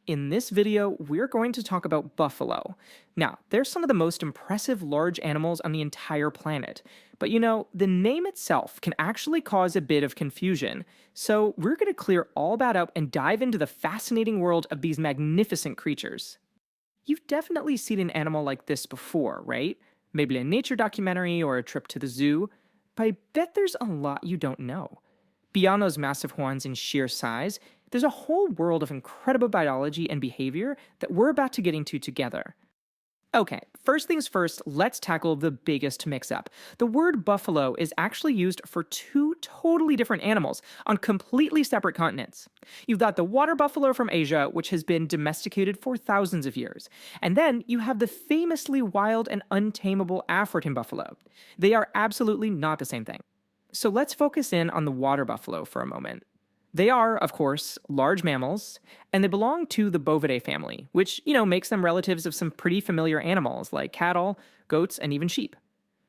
In this video, we're going to talk about buffalo. Now, they're some of the most impressive large animals on the entire planet. But the name itself can actually cause a bit of confusion. So we're going to clear all that up and dive into the fascinating world of these magnificent creatures. You've definitely seen an animal like this before, right? Maybe a nature documentary or a trip to the zoo. But I bet there's a lot you don't know. Beyond those massive horns and sheer size, there's a whole world of incredible biology and behavior that we're about to get into together. Okay, first things first, let's tackle the biggest mix-up. The word buffalo is actually used for two totally different animals on completely separate continents. You've got the water buffalo from Asia, which has been domesticated for thousands of years. And then you have the famously wild and untamable African buffalo. They are absolutely not the same thing. So let's focus in on the water buffalo for a moment. They are, of course, large mammals, and they belong to the Bovidae family, which, makes them relatives of some pretty familiar animals like cattle, goats, and even sheep.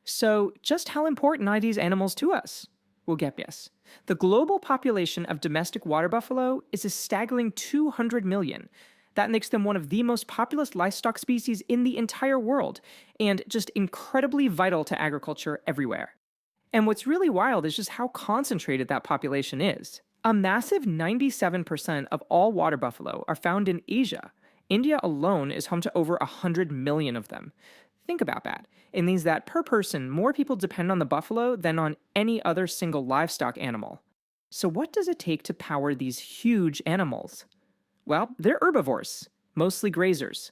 So, just how important are these animals to us? Well, get this. The global population of domestic water buffalo is a staggering 200 million. That makes them one of the most populous livestock species in the entire world, and just incredibly vital to agriculture everywhere. And what's really wild is just how concentrated that population is. A massive 97% of all water buffalo are found in Asia. India alone is home to over 100 million of them. Think about that. It means that per person, more people depend on the buffalo than on any other single livestock animal. So what does it take to power these huge animals? Well, they're herbivores, mostly grazers.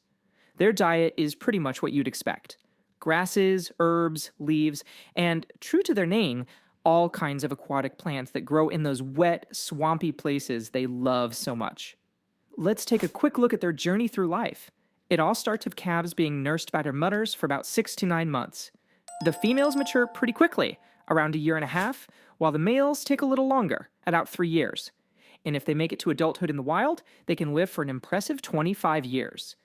Their diet is pretty much what you'd expect. Grasses, herbs, leaves, and true to their name, all kinds of aquatic plants that grow in those wet, swampy places they love so much. Let's take a quick look at their journey through life. It all starts with calves being nursed by their mothers for about 6 to 9 months. The females mature pretty quickly, around a year and a half, while the males take a little longer, about 3 years. And if they make it to adulthood in the wild, they can live for an impressive 25 years.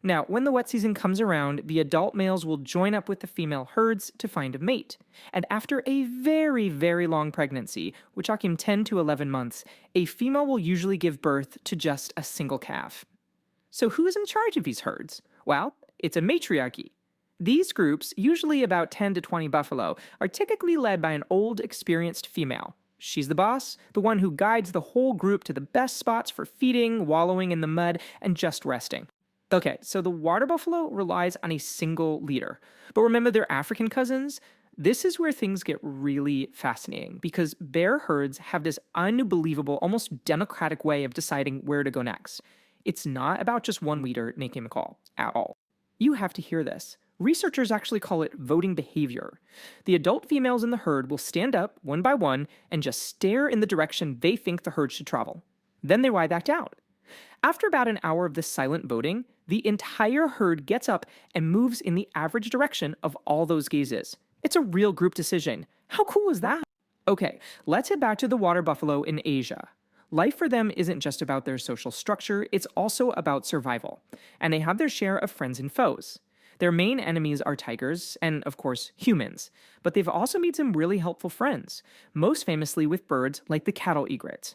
Now, when the wet season comes around, the adult males will join up with the female herds to find a mate. And after a very, very long pregnancy, we're talking 10 to 11 months, a female will usually give birth to just a single calf. So who is in charge of these herds? Well, it's a matriarchy. These groups, usually about 10 to 20 buffalo, are typically led by an old, experienced female. She's the boss, the one who guides the whole group to the best spots for feeding, wallowing in the mud, and just resting. Okay, so the water buffalo relies on a single leader. But remember their African cousins? This is where things get really fascinating because bear herds have this unbelievable, almost democratic way of deciding where to go next. It's not about just one leader making the call at all. You have to hear this. Researchers actually call it voting behavior. The adult females in the herd will stand up one by one and just stare in the direction they think the herd should travel. Then they lie back down. After about an hour of this silent voting, the entire herd gets up and moves in the average direction of all those gazes. It's a real group decision. How cool is that? Okay, let's head back to the water buffalo in Asia. Life for them isn't just about their social structure, it's also about survival. And they have their share of friends and foes. Their main enemies are tigers and, of course, humans. But they've also made some really helpful friends, most famously with birds like the cattle egret.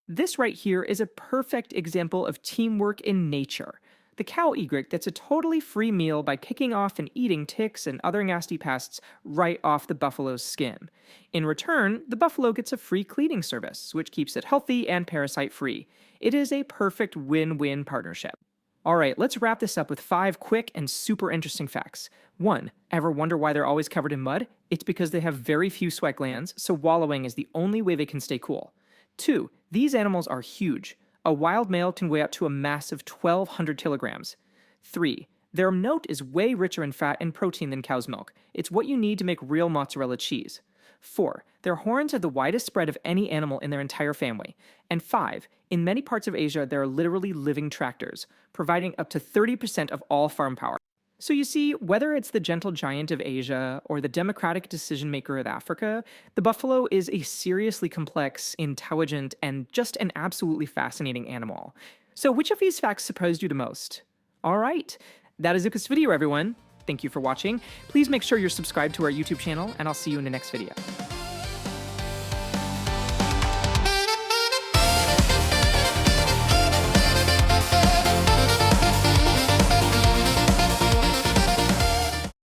This right here is a perfect example of teamwork in nature. The cow egret gets a totally free meal by kicking off and eating ticks and other nasty pests right off the buffalo's skin. In return, the buffalo gets a free cleaning service, which keeps it healthy and parasite-free. It is a perfect win-win partnership. Alright, let's wrap this up with 5 quick and super interesting facts. 1. Ever wonder why they're always covered in mud? It's because they have very few sweat glands, so wallowing is the only way they can stay cool. 2. These animals are huge. A wild male can weigh up to a massive 1,200 kilograms. 3. Their milk is way richer in fat and protein than cow's milk. It's what you need to make real mozzarella cheese. 4. Their horns are the widest spread of any animal in their entire family. And 5. In many parts of Asia, there are literally living tractors, providing up to 30% of all farm power. So you see, whether it's the gentle giant of Asia or the democratic decision maker of Africa, the buffalo is a seriously complex, intelligent, and just an absolutely fascinating animal. So which of these facts surprised you the most? Alright, that is it for this video, everyone. Thank you for watching. Please make sure you're subscribed to our YouTube channel, and I'll see you in the next video.